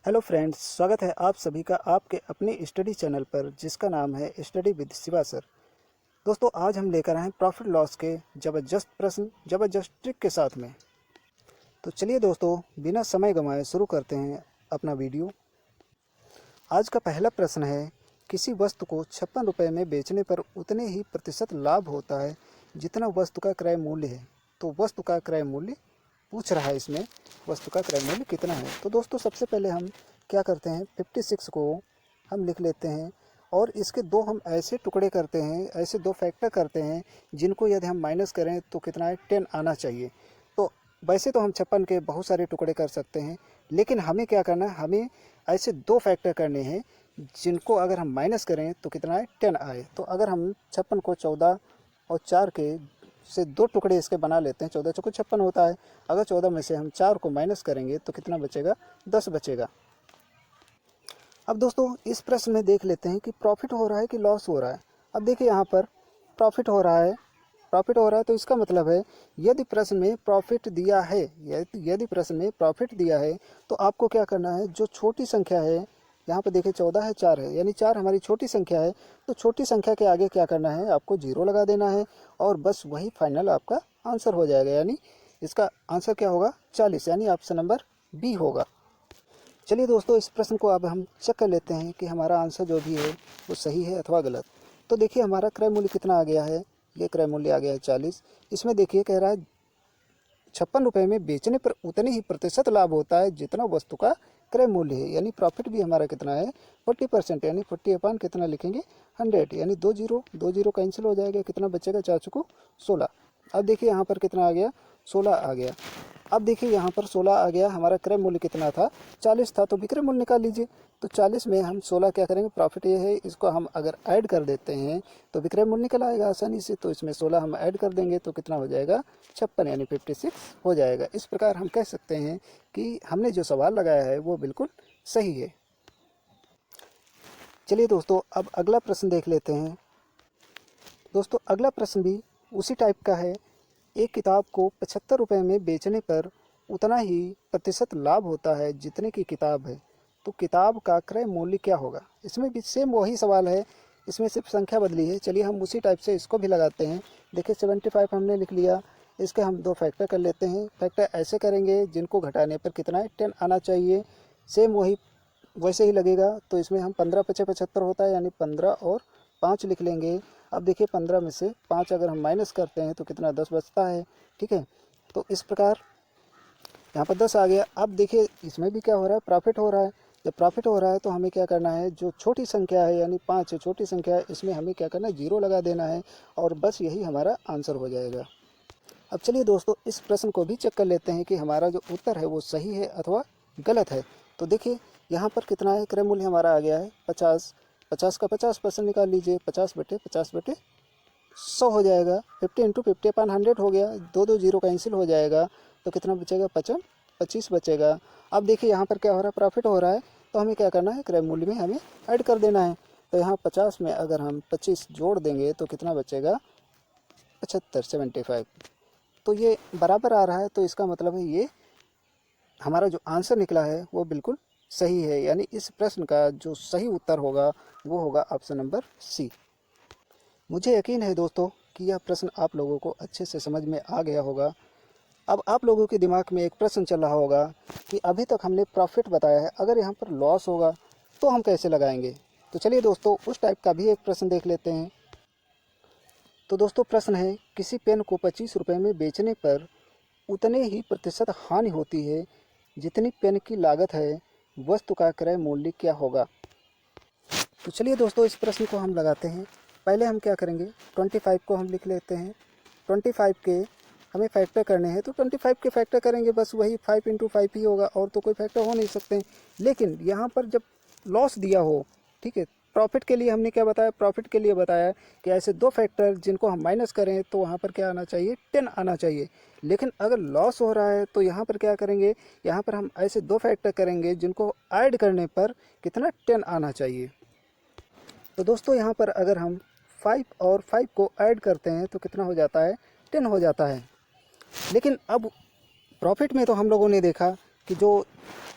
Hello friends, स्वागत है आप सभी का आपके अपने स्टडी चैनल पर जिसका नाम है स्टडी विद शिवा सर। दोस्तों, आज हम लेकर आए हैं प्रॉफिट लॉस के ज़बरदस्त प्रश्न ज़बरदस्त ट्रिक के साथ में। तो चलिए दोस्तों, बिना समय गंवाए शुरू करते हैं अपना वीडियो। आज का पहला प्रश्न है, किसी वस्तु को 56 रुपये में बेचने पर उतने ही प्रतिशत लाभ होता है जितना वस्तु का क्रय मूल्य है। तो वस्तु का क्रय मूल्य पूछ रहा है, इसमें वस्तु का क्रय मूल्य कितना है। तो दोस्तों, सबसे पहले हम क्या करते हैं, 56 को हम लिख लेते हैं और इसके दो हम ऐसे टुकड़े करते हैं, ऐसे दो फैक्टर करते हैं जिनको यदि हम माइनस करें तो कितना है, 10 आना चाहिए। तो वैसे तो हम 56 के बहुत सारे टुकड़े कर सकते हैं, लेकिन हमें क्या करना है, हमें ऐसे दो फैक्टर करने हैं जिनको अगर हम माइनस करें तो कितना है, 10 आए। तो अगर हम 56 को 14 और 4 के से दो टुकड़े इसके बना लेते हैं, 14 चौको 56 होता है। अगर 14 में से हम 4 को माइनस करेंगे तो कितना बचेगा, 10 बचेगा। अब दोस्तों, इस प्रश्न में देख लेते हैं कि प्रॉफिट हो रहा है कि लॉस हो रहा है। अब देखिए, यहाँ पर प्रॉफिट हो रहा है, तो इसका मतलब है यदि प्रश्न में प्रॉफिट दिया है, यदि प्रश्न में प्रॉफिट दिया है तो आपको क्या करना है, जो छोटी संख्या है, यहाँ पर देखिए 14 है, 4 है, यानी 4 हमारी छोटी संख्या है। तो छोटी संख्या के आगे क्या करना है, आपको 0 लगा देना है और बस वही फाइनल आपका आंसर हो जाएगा। यानी इसका आंसर क्या होगा, 40, यानी ऑप्शन नंबर बी होगा। चलिए दोस्तों, इस प्रश्न को अब हम चेक कर लेते हैं कि हमारा आंसर जो भी है वो सही है अथवा गलत। तो देखिए, हमारा क्रय मूल्य कितना आ गया है, ये क्रय मूल्य आ गया है 40। इसमें देखिए कह रहा है 56 रुपये में बेचने पर उतने ही प्रतिशत लाभ होता है जितना वस्तु का क्रय मूल्य है। यानी प्रॉफिट भी हमारा कितना है, 40%, यानी 40 अपान कितना लिखेंगे, 100, यानी 2 जीरो कैंसिल हो जाएगा। कितना बचेगा, 4 चौको 16। अब देखिए यहाँ पर कितना आ गया, 16 आ गया। अब देखिए यहाँ पर 16 आ गया, हमारा क्रय मूल्य कितना था, 40 था, तो विक्रय मूल्य निकाल लीजिए। तो 40 में हम 16 क्या करेंगे, प्रॉफिट ये है, इसको हम अगर ऐड कर देते हैं तो विक्रय मूल्य निकल आएगा आसानी से। तो इसमें 16 हम ऐड कर देंगे तो कितना हो जाएगा, 56, यानी 56 हो जाएगा। इस प्रकार हम कह सकते हैं कि हमने जो सवाल लगाया है वो बिल्कुल सही है। चलिए दोस्तों, अब अगला प्रश्न देख लेते हैं। दोस्तों, अगला प्रश्न भी उसी टाइप का है। एक किताब को 75 रुपये में बेचने पर उतना ही प्रतिशत लाभ होता है जितने की किताब है। तो किताब का क्रय मूल्य क्या होगा। इसमें भी सेम वही सवाल है, इसमें सिर्फ संख्या बदली है। चलिए हम उसी टाइप से इसको भी लगाते हैं। देखिए 75 हमने लिख लिया, इसके हम दो फैक्टर कर लेते हैं। फैक्टर ऐसे करेंगे जिनको घटाने पर कितना है, 10 आना चाहिए। सेम वही वैसे ही लगेगा। तो इसमें हम 15 पचे 75 होता है, यानी 15 और 5 लिख लेंगे। अब देखिए 15 में से 5 अगर हम माइनस करते हैं तो कितना, 10 बचता है। ठीक है, तो इस प्रकार यहाँ पर 10 आ गया। अब देखिए इसमें भी क्या हो रहा है, प्रॉफिट हो रहा है। जब प्रॉफिट हो रहा है तो हमें क्या करना है, जो छोटी संख्या है यानी 5 है, छोटी संख्या है, इसमें हमें क्या करना है, 0 लगा देना है और बस यही हमारा आंसर हो जाएगा। अब चलिए दोस्तों, इस प्रश्न को भी चेक कर लेते हैं कि हमारा जो उत्तर है वो सही है अथवा गलत है। तो देखिए यहाँ पर कितना है, क्रय मूल्य हमारा आ गया है 50। 50 का 50% निकाल लीजिए, 50/50/100 हो जाएगा। 50 × 50/100 हो गया, दो जीरो कैंसिल हो जाएगा। तो कितना बचेगा, 25 बचेगा। अब देखिए यहाँ पर क्या हो रहा है, प्रॉफिट हो रहा है। तो हमें क्या करना है, क्रय मूल्य में हमें ऐड कर देना है। तो यहाँ 50 में अगर हम 25 जोड़ देंगे तो कितना बचेगा, 75 तो ये बराबर आ रहा है। तो इसका मतलब है ये हमारा जो आंसर निकला है वो बिल्कुल सही है। यानी इस प्रश्न का जो सही उत्तर होगा वो होगा ऑप्शन नंबर सी। मुझे यकीन है दोस्तों कि यह प्रश्न आप लोगों को अच्छे से समझ में आ गया होगा। अब आप लोगों के दिमाग में एक प्रश्न चल रहा होगा कि अभी तक हमने प्रॉफिट बताया है, अगर यहाँ पर लॉस होगा तो हम कैसे लगाएंगे। तो चलिए दोस्तों, उस टाइप का भी एक प्रश्न देख लेते हैं। तो दोस्तों, प्रश्न है, किसी पेन को 25 रुपये में बेचने पर उतने ही प्रतिशत हानि होती है जितनी पेन की लागत है, वस्तु का क्रय मूल्य क्या होगा। तो चलिए दोस्तों, इस प्रश्न को हम लगाते हैं। पहले हम क्या करेंगे, 25 को हम लिख लेते हैं। 25 के हमें फैक्टर करने हैं, तो 25 के फैक्टर करेंगे, बस वही 5 × 5 ही होगा, और तो कोई फैक्टर हो नहीं सकते। लेकिन यहाँ पर जब लॉस दिया हो, ठीक है, प्रॉफिट के लिए हमने क्या बताया, प्रॉफिट के लिए बताया कि ऐसे दो फैक्टर जिनको हम माइनस करें तो वहाँ पर क्या आना चाहिए, 10 आना चाहिए। लेकिन अगर लॉस हो रहा है तो यहाँ पर क्या करेंगे, यहाँ पर हम ऐसे दो फैक्टर करेंगे जिनको ऐड करने पर कितना, 10 आना चाहिए। तो दोस्तों, यहाँ पर अगर हम 5 और 5 को ऐड करते हैं तो कितना हो जाता है, 10 हो जाता है। लेकिन अब प्रॉफिट में तो हम लोगों ने देखा कि जो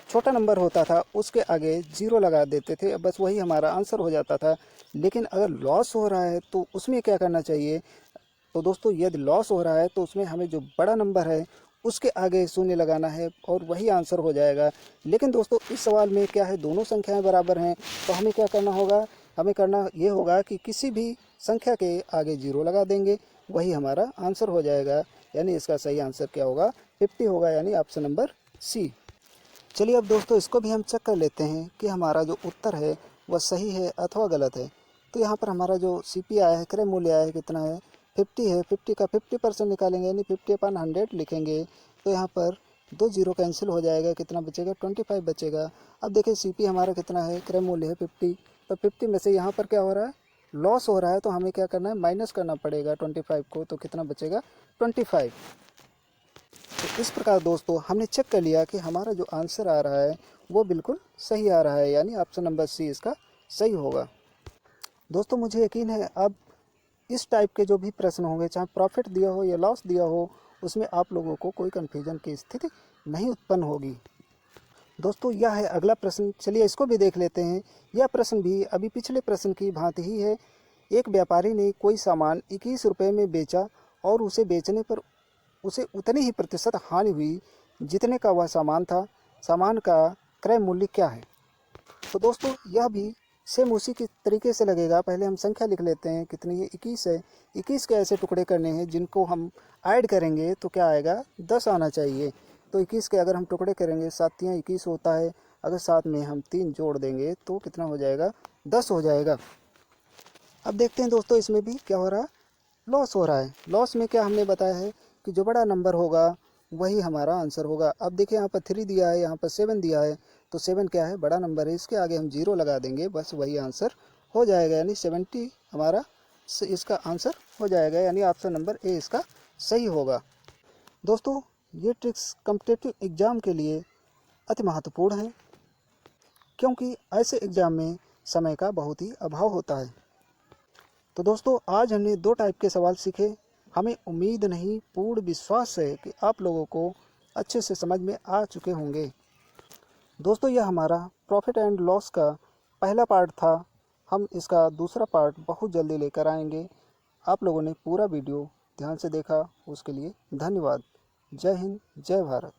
छोटा नंबर होता था उसके आगे जीरो लगा देते थे, बस वही हमारा आंसर हो जाता था। लेकिन अगर लॉस हो रहा है तो उसमें क्या करना चाहिए? तो दोस्तों यदि लॉस हो रहा है तो उसमें हमें जो बड़ा नंबर है उसके आगे शून्य लगाना है और वही आंसर हो जाएगा। लेकिन दोस्तों इस सवाल में क्या है, दोनों संख्याएं बराबर हैं, तो हमें क्या करना होगा? हमें करना ये होगा कि किसी भी संख्या के आगे जीरो लगा देंगे, वही हमारा आंसर हो जाएगा। यानी इसका सही आंसर क्या होगा? 50 होगा, यानी ऑप्शन नंबर सी। चलिए अब दोस्तों इसको भी हम चेक कर लेते हैं कि हमारा जो उत्तर है वह सही है अथवा गलत है। तो यहाँ पर हमारा जो CP आया है, क्रय मूल्य आया है, कितना है? 50 है। 50 का 50% निकालेंगे यानी 50/100 लिखेंगे, तो यहाँ पर 2 जीरो कैंसिल हो जाएगा, कितना बचेगा? 25 बचेगा। अब देखिए CP हमारा कितना है? क्रय मूल्य है 50, तो 50 में से यहाँ पर क्या हो रहा है? लॉस हो रहा है, तो हमें क्या करना है? माइनस करना पड़ेगा 25 को, तो कितना बचेगा? 25। तो इस प्रकार दोस्तों हमने चेक कर लिया कि हमारा जो आंसर आ रहा है वो बिल्कुल सही आ रहा है, यानी ऑप्शन नंबर सी इसका सही होगा। दोस्तों मुझे यकीन है अब इस टाइप के जो भी प्रश्न होंगे, चाहे प्रॉफिट दिया हो या लॉस दिया हो, उसमें आप लोगों को कोई कन्फ्यूजन की स्थिति नहीं उत्पन्न होगी। दोस्तों यह है अगला प्रश्न, चलिए इसको भी देख लेते हैं। यह प्रश्न भी अभी पिछले प्रश्न की भांति ही है। एक व्यापारी ने कोई सामान 21 रुपये में बेचा और उसे बेचने पर उसे उतनी ही प्रतिशत हानि हुई जितने का वह सामान था। सामान का क्रय मूल्य क्या है? तो दोस्तों यह भी सेम उसी के तरीके से लगेगा। पहले हम संख्या लिख लेते हैं, कितनी है? 21 है। 21 के ऐसे टुकड़े करने हैं जिनको हम ऐड करेंगे तो क्या आएगा? 10 आना चाहिए। तो 21 के अगर हम टुकड़े करेंगे, 7 तियां 21 होता है, अगर साथ में हम 3 जोड़ देंगे तो कितना हो जाएगा? 10 हो जाएगा। अब देखते हैं दोस्तों इसमें भी क्या हो रहा है? लॉस हो रहा है। लॉस में क्या हमने बताया है कि जो बड़ा नंबर होगा वही हमारा आंसर होगा। अब देखिए यहाँ पर 3 दिया है, यहाँ पर 7 दिया है, तो 7 क्या है? बड़ा नंबर है, इसके आगे हम जीरो लगा देंगे, बस वही आंसर हो जाएगा, यानी 70 हमारा इसका आंसर हो जाएगा, यानी ऑप्शन नंबर ए इसका सही होगा। दोस्तों ये ट्रिक्स कॉम्पिटिटिव एग्ज़ाम के लिए अति महत्वपूर्ण है, क्योंकि ऐसे एग्ज़ाम में समय का बहुत ही अभाव होता है। तो दोस्तों आज हमने 2 टाइप के सवाल सीखे। हमें उम्मीद नहीं, पूर्ण विश्वास है कि आप लोगों को अच्छे से समझ में आ चुके होंगे। दोस्तों यह हमारा प्रॉफिट एंड लॉस का पहला पार्ट था। हम इसका दूसरा पार्ट बहुत जल्दी लेकर आएंगे। आप लोगों ने पूरा वीडियो ध्यान से देखा, उसके लिए धन्यवाद। जय हिंद, जय भारत।